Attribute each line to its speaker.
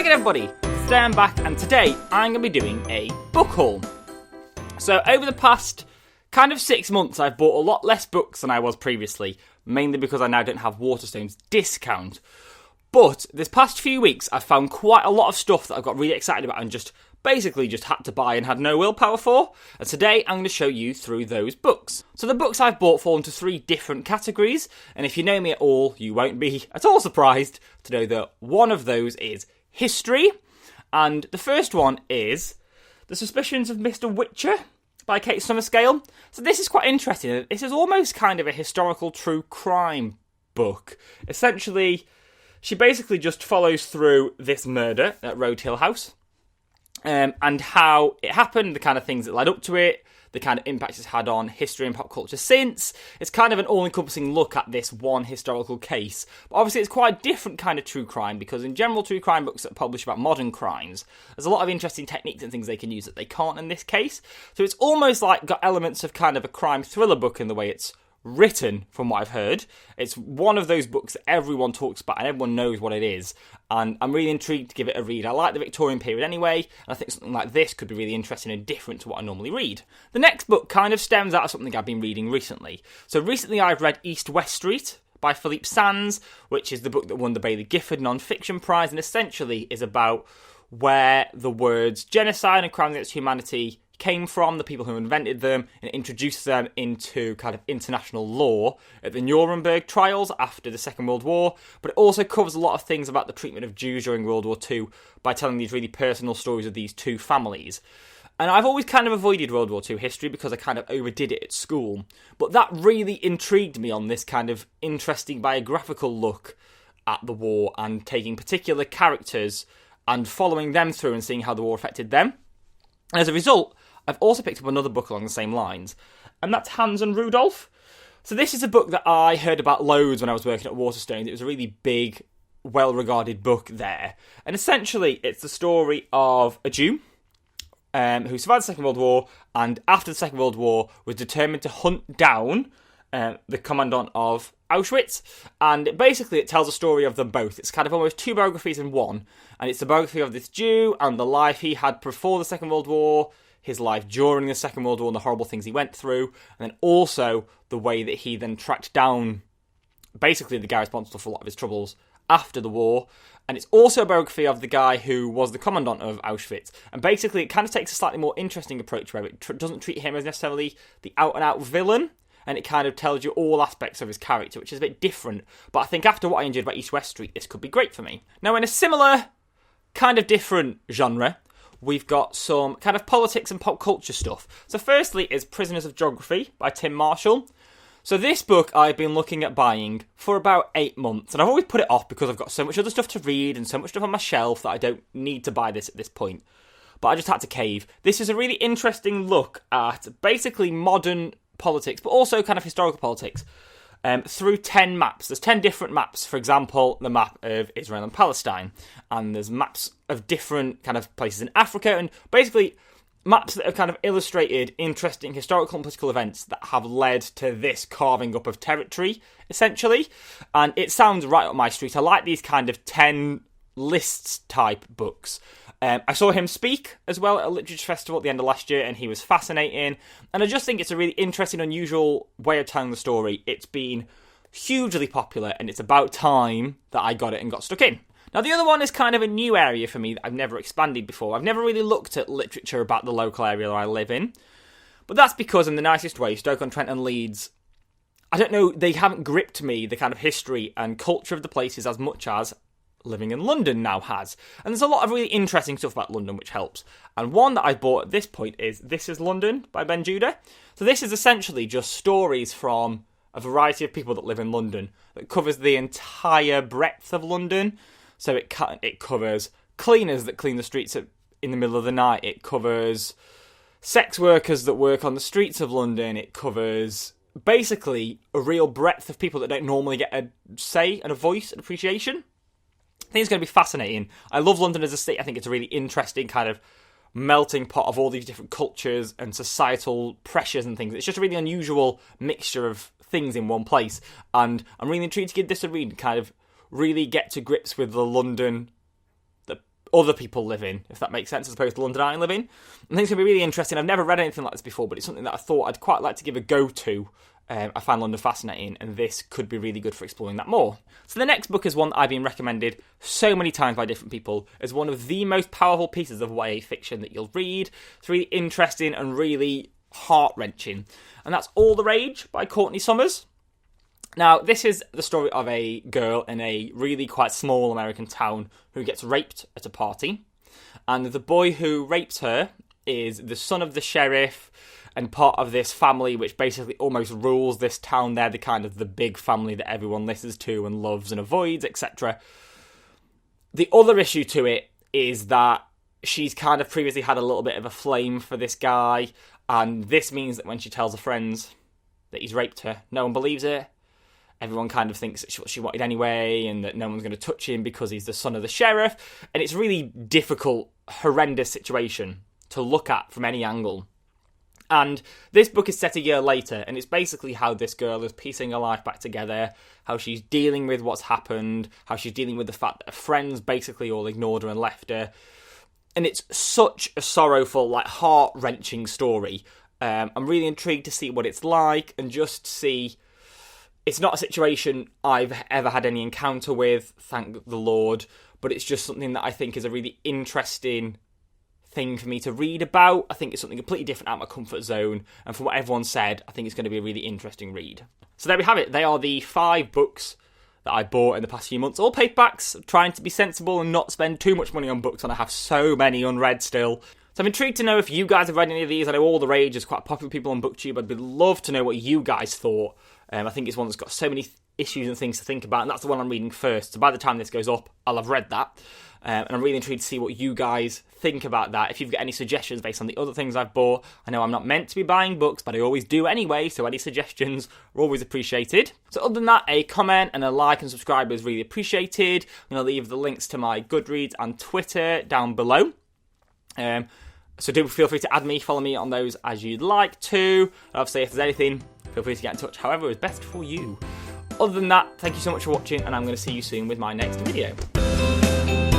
Speaker 1: Hi again everybody, today I'm back and today I'm going to be doing a book haul. So over the past kind of 6 months I've bought a lot less books than I was previously, mainly because I now don't have Waterstone's discount. But this past few weeks I've found quite a lot of stuff that I got really excited about and just had to buy and had no willpower for. And today I'm going to show you through those books. So the books I've bought fall into 3 different categories, and if you know me at all, you won't be at all surprised to know that one of those is history, and the first one is The Suspicions of Mr. Witcher by Kate Summerscale. So this is quite interesting. This is almost kind of a historical true crime book. Essentially, she basically just follows through this murder at Road Hill House, and how it happened, the kind of things that led up to it, the kind of impacts it's had on history and pop culture since. It's kind of an all-encompassing look at this one historical case. But obviously it's quite a different kind of true crime, because in general true crime books that publish about modern crimes, there's a lot of interesting techniques and things they can use that they can't in this case. So it's almost like got elements of kind of a crime thriller book in the way it's written, from what I've heard. It's one of those books that everyone talks about and everyone knows what it is, and I'm really intrigued to give it a read. I like the Victorian period anyway, and I think something like this could be really interesting and different to what I normally read. The next book kind of stems out of something I've been reading recently. So recently I've read East West Street by Philippe Sands, which is the book that won the Baillie Gifford Non-Fiction Prize, and essentially is about where the words genocide and crime against humanity came from, the people who invented them, and introduced them into kind of international law at the Nuremberg trials after the Second World War. But it also covers a lot of things about the treatment of Jews during World War II by telling these really personal stories of these two families. And I've always kind of avoided World War II history because I kind of overdid it at school. But that really intrigued me on this kind of interesting biographical look at the war, and taking particular characters and following them through and seeing how the war affected them. And as a result, I've also picked up another book along the same lines, and that's Hans and Rudolph. So this is a book that I heard about loads when I was working at Waterstones. It was a really big, well-regarded book there. And essentially, it's the story of a Jew who survived the Second World War, and after the Second World War was determined to hunt down the commandant of Auschwitz. And basically it tells a story of them both. It's kind of almost 2 biographies in one. And it's the biography of this Jew and the life he had before the Second World War, his life during the Second World War and the horrible things he went through, and then also the way that he then tracked down basically the guy responsible for a lot of his troubles after the war. And it's also a biography of the guy who was the commandant of Auschwitz. And basically it kind of takes a slightly more interesting approach where it doesn't treat him as necessarily the out-and-out villain, and it kind of tells you all aspects of his character, which is a bit different. But I think after what I enjoyed about East West Street, this could be great for me. Now, in a similar, kind of different genre, we've got some kind of politics and pop culture stuff. So firstly is Prisoners of Geography by Tim Marshall. So this book I've been looking at buying for about 8 months, and I've always put it off because I've got so much other stuff to read and so much stuff on my shelf that I don't need to buy this at this point. But I just had to cave. This is a really interesting look at basically modern politics, but also kind of historical politics, through 10 maps. There's 10 different maps. For example, the map of Israel and Palestine, and there's maps of different kind of places in Africa, and basically maps that have kind of illustrated interesting historical and political events that have led to this carving up of territory, essentially. And it sounds right up my street. I like these kind of 10 lists type books. I saw him speak as well at a literature festival at the end of last year, and he was fascinating. And I just think it's a really interesting, unusual way of telling the story. It's been hugely popular, and it's about time that I got it and got stuck in. Now, the other one is kind of a new area for me that I've never expanded before. I've never really looked at literature about the local area that I live in. But that's because, in the nicest way, Stoke-on-Trent and Leeds, I don't know, they haven't gripped me, the kind of history and culture of the places, as much as living in London now has. And there's a lot of really interesting stuff about London which helps. And one that I bought at this point is This Is London by Ben Judah. So this is essentially just stories from a variety of people that live in London that covers the entire breadth of London. So it covers cleaners that clean the streets in the middle of the night. It covers sex workers that work on the streets of London. It covers basically a real breadth of people that don't normally get a say and a voice and appreciation. I think it's going to be fascinating. I love London as a city. I think it's a really interesting kind of melting pot of all these different cultures and societal pressures and things. It's just a really unusual mixture of things in one place. And I'm really intrigued to give this a read and kind of really get to grips with the London that other people live in, if that makes sense, as opposed to London I live in. I think it's going to be really interesting. I've never read anything like this before, but it's something that I thought I'd quite like to give a go to. I find London fascinating, and this could be really good for exploring that more. So the next book is one that I've been recommended so many times by different people as one of the most powerful pieces of YA fiction that you'll read. It's really interesting and really heart-wrenching. And that's All the Rage by Courtney Summers. Now, this is the story of a girl in a really quite small American town who gets raped at a party. And the boy who rapes her is the son of the sheriff and part of this family which basically almost rules this town. They're the kind of the big family that everyone listens to and loves and avoids, etc. The other issue to it is that she's kind of previously had a little bit of a flame for this guy, and this means that when she tells her friends that he's raped her, no one believes it. Everyone kind of thinks it's what she wanted anyway, and that no one's going to touch him because he's the son of the sheriff. And it's a really difficult, horrendous situation to look at from any angle. And this book is set a year later, and it's basically how this girl is piecing her life back together, how she's dealing with what's happened, how she's dealing with the fact that her friends basically all ignored her and left her. And it's such a sorrowful, like, heart-wrenching story. I'm really intrigued to see what it's like, and just see... It's not a situation I've ever had any encounter with, thank the Lord, but it's just something that I think is a really interesting thing for me to read about. I think it's something completely different out of my comfort zone, and from what everyone said, I think it's going to be a really interesting read. So there we have it. They are the 5 books that I bought in the past few months, all paperbacks, trying to be sensible and not spend too much money on books, and I have so many unread still. So I'm intrigued to know if you guys have read any of these. I know All the Rage is quite popular people on BookTube. I'd love to know what you guys thought. I think it's one that's got so many issues and things to think about, and that's the one I'm reading first. So by the time this goes up, I'll have read that. And I'm really intrigued to see what you guys think about that. If you've got any suggestions based on the other things I've bought. I know I'm not meant to be buying books, but I always do anyway, so any suggestions are always appreciated. So other than that, a comment and a like and subscribe is really appreciated. I'm going to leave the links to my Goodreads and Twitter down below. So do feel free to add me, follow me on those as you'd like to. And obviously, if there's anything, feel free to get in touch however is best for you. Other than that, thank you so much for watching, and I'm going to see you soon with my next video.